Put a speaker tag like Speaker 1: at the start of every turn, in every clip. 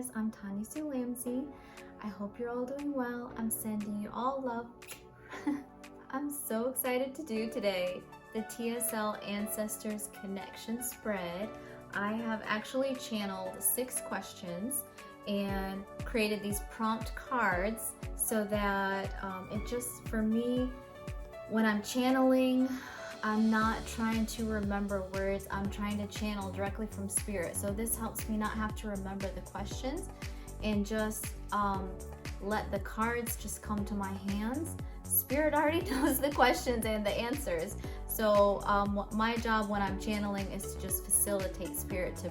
Speaker 1: guys, I'm Tanya Sue Lamsey. I hope you're all doing well. I'm sending you all love. I'm so excited to do today the TSL Ancestors Connection spread. I have actually channeled 6 questions and created these prompt cards so that it just, for me, when I'm channeling, I'm not trying to remember words, I'm trying to channel directly from spirit. So this helps me not have to remember the questions and just let the cards just come to my hands. Spirit already knows the questions and the answers. So my job when I'm channeling is to just facilitate spirit to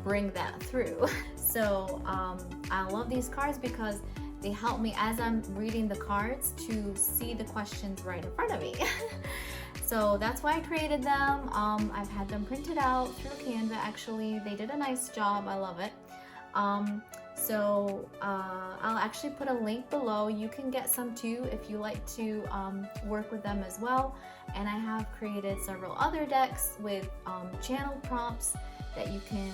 Speaker 1: bring that through. So I love these cards because they help me as I'm reading the cards to see the questions right in front of me. So that's why I created them. I've had them printed out through Canva. Actually, they did a nice job. I love it. I'll actually put a link below. You can get some too if you like to work with them as well. And I have created several other decks with channel prompts that you can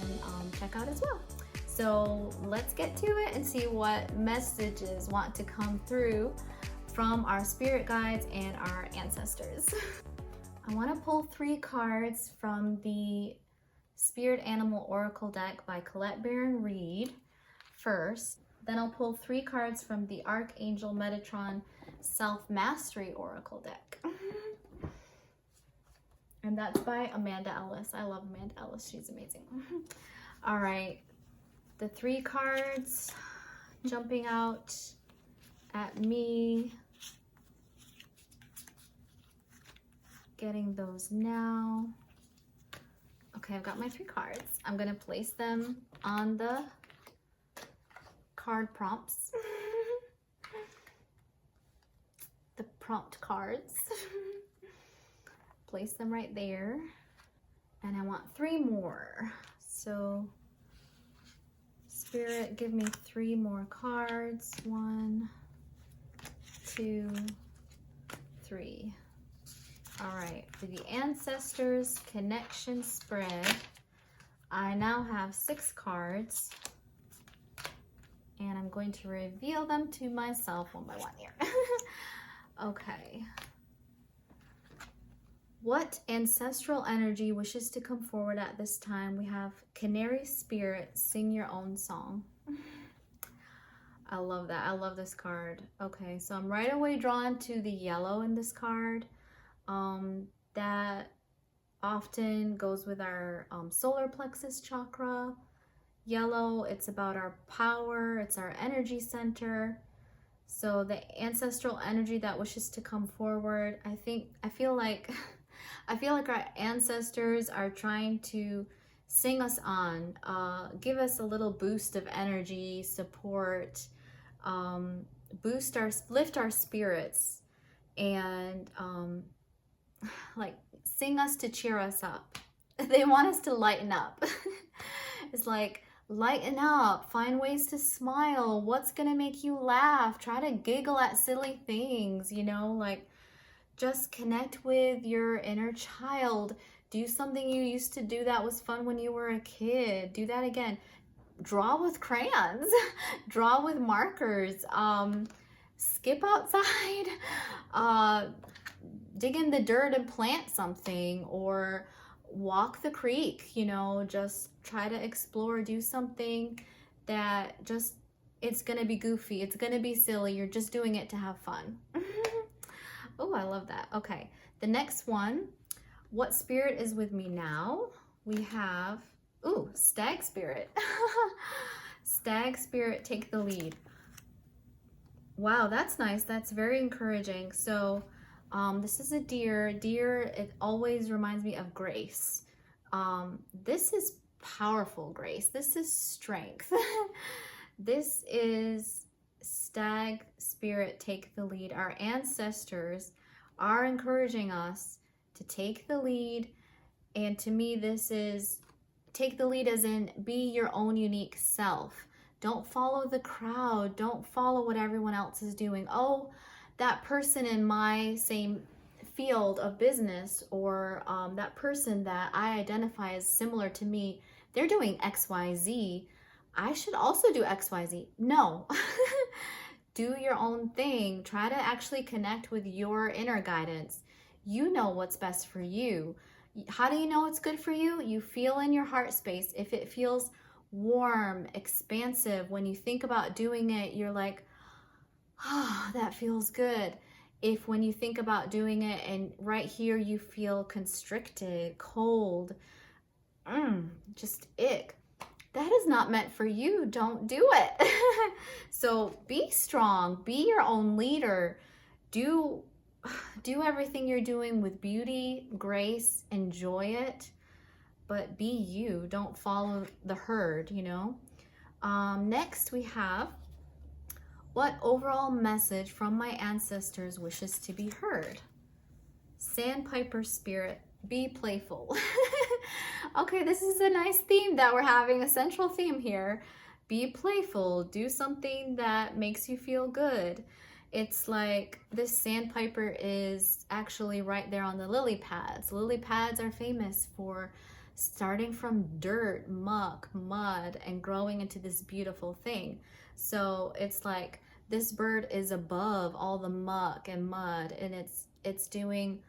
Speaker 1: check out as well. So let's get to it and see what messages want to come through from our spirit guides and our ancestors. I want to pull 3 cards from the Spirit Animal Oracle deck by Colette Baron-Reid first. Then I'll pull 3 cards from the Archangel Metatron Self-Mastery Oracle deck. And that's by Amanda Ellis. I love Amanda Ellis. She's amazing. All right. The 3 cards jumping out at me. Getting those now. Okay, I've got my 3 cards. I'm gonna place them on the card prompts. The prompt cards. Place them right there. And I want 3 more. So, Spirit, give me 3 more cards. 1, 2, 3. All right, for the Ancestors Connection spread, I now have 6 cards, and I'm going to reveal them to myself one by one here. Okay. What ancestral energy wishes to come forward at this time? We have Canary Spirit, Sing Your Own Song. I love that. I love this card. Okay, so I'm right away drawn to the yellow in this card. That often goes with our solar plexus chakra. Yellow, it's about our power, it's our energy center. So the ancestral energy that wishes to come forward, I feel like our ancestors are trying to sing us on, give us a little boost of energy, support, lift our spirits, and like sing us to cheer us up. They want us to lighten up. It's like, lighten up, find ways to smile. What's gonna make you laugh? Try to giggle at silly things, you know, like just connect with your inner child. Do something you used to do that was fun when you were a kid. Do that again. Draw with crayons. Draw with markers. Skip outside. Dig in the dirt and plant something, or walk the creek, you know, just try to explore, do something that just, it's gonna be goofy, it's gonna be silly, you're just doing it to have fun. Oh, I love that. Okay, the next one, what spirit is with me now? We have, ooh, Stag Spirit. Stag Spirit, take the lead. Wow, that's nice. That's very encouraging. So this is a deer. Deer, it always reminds me of grace. This is powerful grace. This is strength. This is Stag Spirit, take the lead. Our ancestors are encouraging us to take the lead. And to me, this is take the lead as in be your own unique self. Don't follow the crowd. Don't follow what everyone else is doing. Oh, that person in my same field of business, or that person that I identify as similar to me, they're doing XYZ. I should also do XYZ. No. Do your own thing. Try to actually connect with your inner guidance. You know what's best for you. How do you know it's good for you? You feel in your heart space. If it feels warm, expansive, when you think about doing it, you're like, ah, that feels good. If when you think about doing it and right here you feel constricted, cold, just ick, that is not meant for you. Don't do it. So be strong, be your own leader. Do everything you're doing with beauty, grace, enjoy it, but be you. Don't follow the herd, you know. Next we have, what overall message from my ancestors wishes to be heard? Sandpiper spirit, be playful. Okay, this is a nice theme that we're having, a central theme here. Be playful, do something that makes you feel good. It's like this sandpiper is actually right there on the lily pads. Lily pads are famous for starting from dirt, muck, mud, and growing into this beautiful thing. So it's like this bird is above all the muck and mud, and it's doing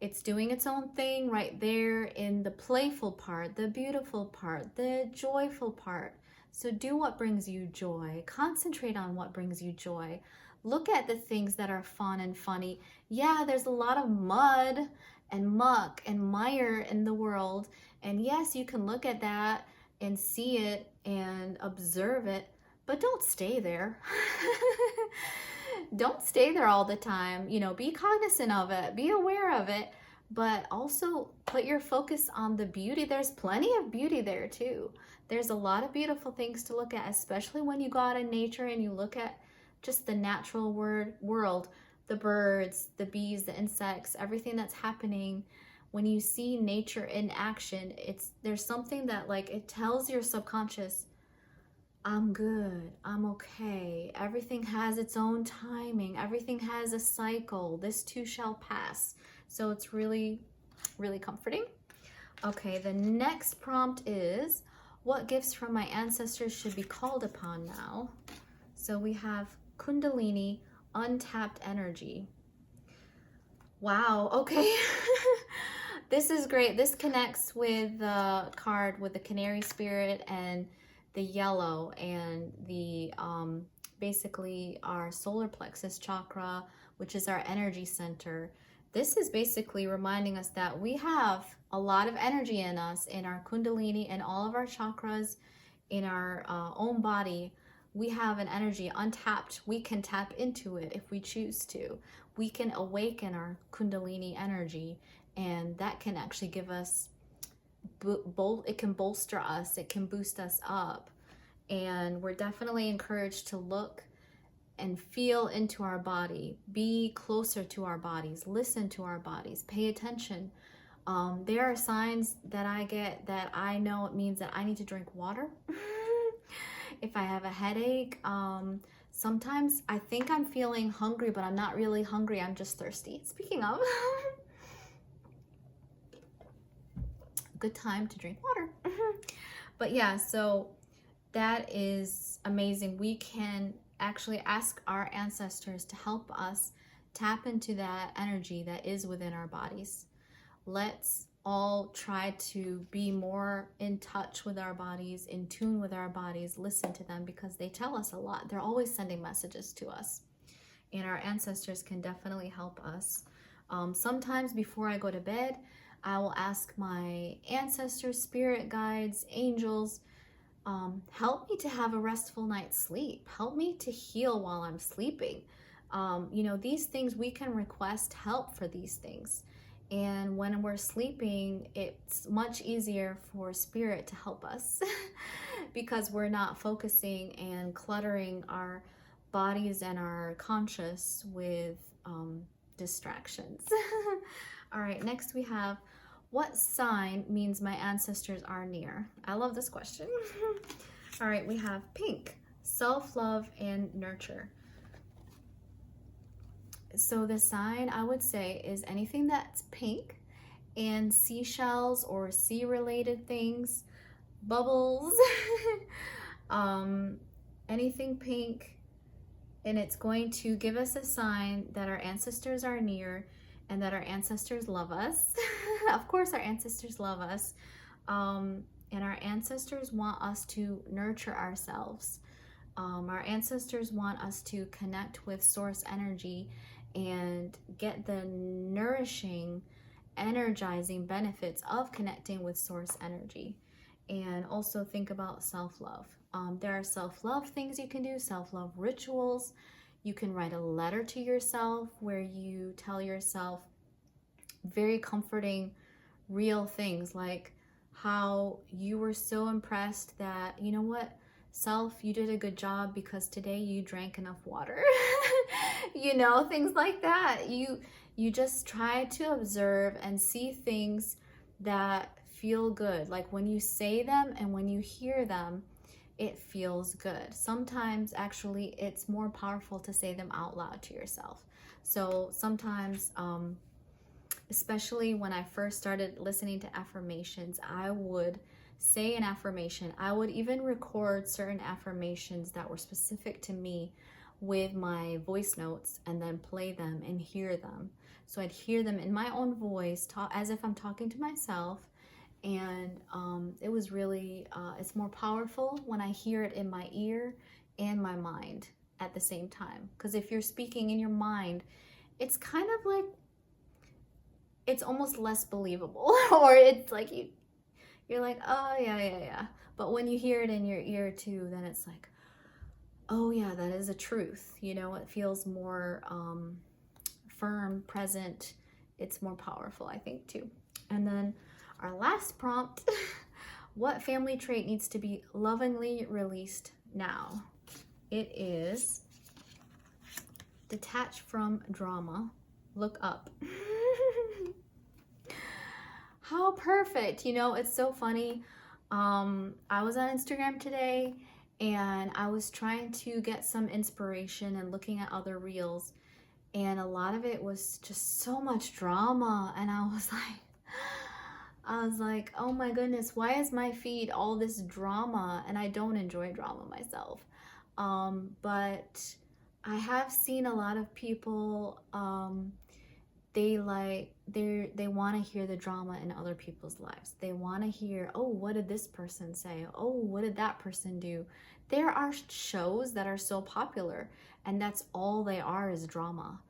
Speaker 1: its own thing right there in the playful part, the beautiful part, the joyful part. So do what brings you joy. Concentrate on what brings you joy. Look at the things that are fun and funny. Yeah, there's a lot of mud and muck and mire in the world. And yes, you can look at that and see it and observe it, but don't stay there. Don't stay there all the time. You know, be cognizant of it, be aware of it, but also put your focus on the beauty. There's plenty of beauty there too. There's a lot of beautiful things to look at, especially when you go out in nature and you look at just the natural world, the birds, the bees, the insects, everything that's happening. When you see nature in action, there's something that, like, it tells your subconscious, I'm good, I'm okay. Everything has its own timing. Everything has a cycle. This too shall pass. So it's really, really comforting. Okay, the next prompt is, what gifts from my ancestors should be called upon now? So we have Kundalini, untapped energy. Wow, okay. This is great. This connects with the card with the canary spirit and the yellow and the basically our solar plexus chakra, which is our energy center. This is basically reminding us that we have a lot of energy in us, in our Kundalini and all of our chakras, in our own body. We have an energy untapped. We can tap into it if we choose to. We can awaken our Kundalini energy, and that can actually give us, it can bolster us, it can boost us up. And we're definitely encouraged to look and feel into our body, be closer to our bodies, listen to our bodies, pay attention. There are signs that I get that I know it means that I need to drink water. If I have a headache, sometimes I think I'm feeling hungry, but I'm not really hungry, I'm just thirsty. Speaking of, good time to drink water. But yeah, so that is amazing. We can actually ask our ancestors to help us tap into that energy that is within our bodies. Let's all try to be more in touch with our bodies, in tune with our bodies, listen to them, because they tell us a lot. They're always sending messages to us, and our ancestors can definitely help us. Sometimes before I go to bed, I will ask my ancestors, spirit guides, angels, help me to have a restful night's sleep. Help me to heal while I'm sleeping. You know, these things, we can request help for these things. And when we're sleeping, it's much easier for spirit to help us because we're not focusing and cluttering our bodies and our conscious with distractions. All right, next we have, what sign means my ancestors are near? I love this question. All right, we have pink, self-love and nurture. So the sign, I would say, is anything that's pink and seashells or sea-related things, bubbles. um, anything pink, and it's going to give us a sign that our ancestors are near and that our ancestors love us. Of course, our ancestors love us. And our ancestors want us to nurture ourselves. Our ancestors want us to connect with source energy and get the nourishing, energizing benefits of connecting with source energy. And also think about self-love. There are self-love things you can do, self-love rituals. You can write a letter to yourself where you tell yourself very comforting, real things, like how you were so impressed that, you know what, self, you did a good job because today you drank enough water. You know, things like that. You just try to observe and see things that feel good. Like when you say them and when you hear them, it feels good. Sometimes actually it's more powerful to say them out loud to yourself. So sometimes, especially when I first started listening to affirmations, I would say an affirmation. I would even record certain affirmations that were specific to me with my voice notes and then play them and hear them. So I'd hear them in my own voice, as if I'm talking to myself. And it was really, it's more powerful when I hear it in my ear and my mind at the same time. Because if you're speaking in your mind, it's kind of like, it's almost less believable. Or it's like you're like, oh yeah. But when you hear it in your ear too, then it's like, oh yeah, that is a truth. You know, it feels more firm, present. It's more powerful, I think, too. And then our last prompt, what family trait needs to be lovingly released now? It is detach from drama, look up. How perfect. You know, it's so funny. I was on Instagram today and I was trying to get some inspiration and looking at other reels, and a lot of it was just so much drama, and I was like, oh my goodness, why is my feed all this drama? And I don't enjoy drama myself. But I have seen a lot of people, they want to hear the drama in other people's lives. They want to hear, oh, what did this person say? Oh, what did that person do? There are shows that are so popular, and that's all they are, is drama.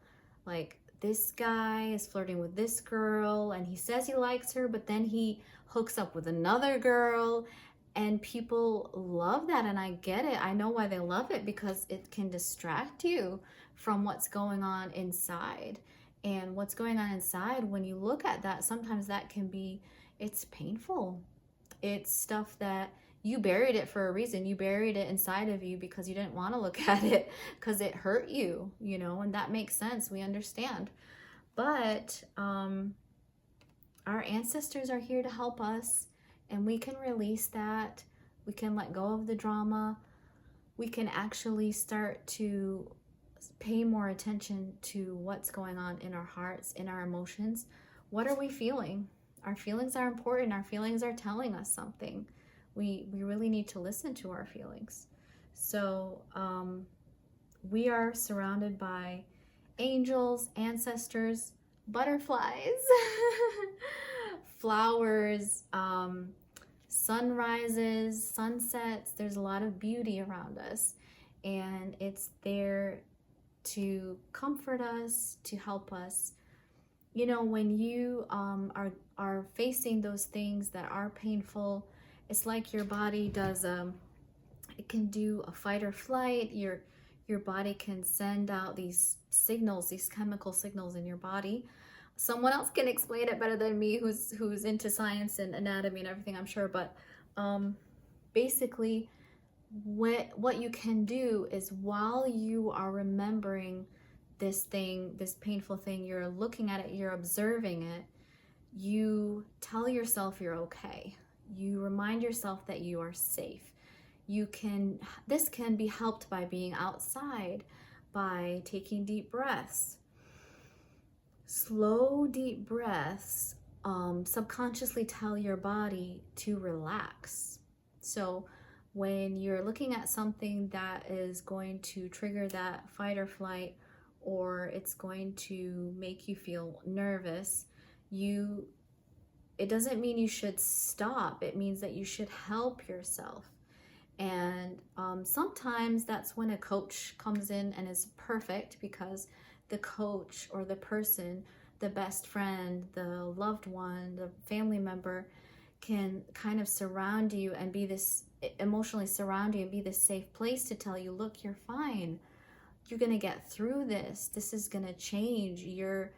Speaker 1: Like, this guy is flirting with this girl and he says he likes her, but then he hooks up with another girl, and people love that. And I get it. I know why they love it, because it can distract you from what's going on inside. And what's going on inside, when you look at that, sometimes that can be, it's painful. It's stuff that you buried it for a reason. You buried it inside of you because you didn't want to look at it, because it hurt you, you know, and that makes sense. We understand. But our ancestors are here to help us, and we can release that. We can let go of the drama. We can actually start to pay more attention to what's going on in our hearts, in our emotions. What are we feeling? Our feelings are important. Our feelings are telling us something. We really need to listen to our feelings. So we are surrounded by angels, ancestors, butterflies, flowers, sunrises, sunsets. There's a lot of beauty around us, and it's there to comfort us, to help us. You know, when you are facing those things that are painful, it's like your body does it can do a fight or flight. Your body can send out these signals, these chemical signals in your body. Someone else can explain it better than me, who's into science and anatomy and everything, I'm sure. But basically, what you can do is, while you are remembering this thing, this painful thing, you're looking at it, you're observing it, you tell yourself you're okay. You remind yourself that you are safe. This can be helped by being outside, by taking deep breaths. Slow, deep breaths subconsciously tell your body to relax. So when you're looking at something that is going to trigger that fight or flight, or it's going to make you feel nervous, it doesn't mean you should stop. It means that you should help yourself. And sometimes that's when a coach comes in and is perfect, because the coach or the person, the best friend, the loved one, the family member, can kind of surround you and be this, emotionally surround you and be this safe place to tell you, look, you're fine. You're gonna get through this. This is gonna change. You're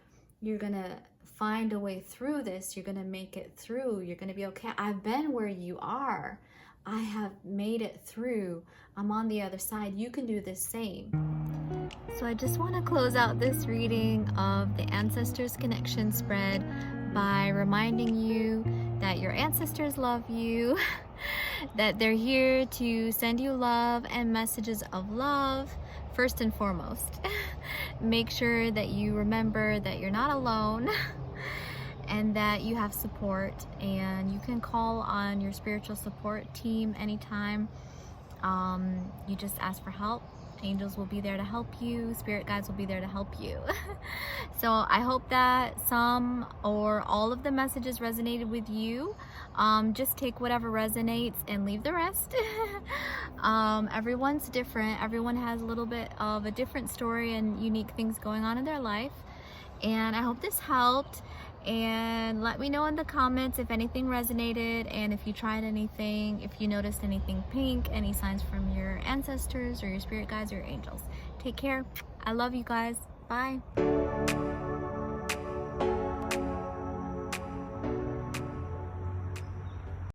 Speaker 1: gonna find a way through this. You're gonna make it through. You're gonna be okay. I've been where you are. I have made it through. I'm on the other side. You can do the same. So I just want to close out this reading of the Ancestors Connection spread by reminding you that your ancestors love you, that they're here to send you love and messages of love, first and foremost. Make sure that you remember that you're not alone, and that you have support, and you can call on your spiritual support team anytime. You just ask for help. Angels will be there to help you. Spirit guides will be there to help you. So I hope that some or all of the messages resonated with you. Just take whatever resonates and leave the rest. Everyone's different. Everyone has a little bit of a different story and unique things going on in their life. And I hope this helped. And let me know in the comments if anything resonated, and if you tried anything, if you noticed anything pink, any signs from your ancestors or your spirit guides or your angels. Take care. I love you guys. Bye.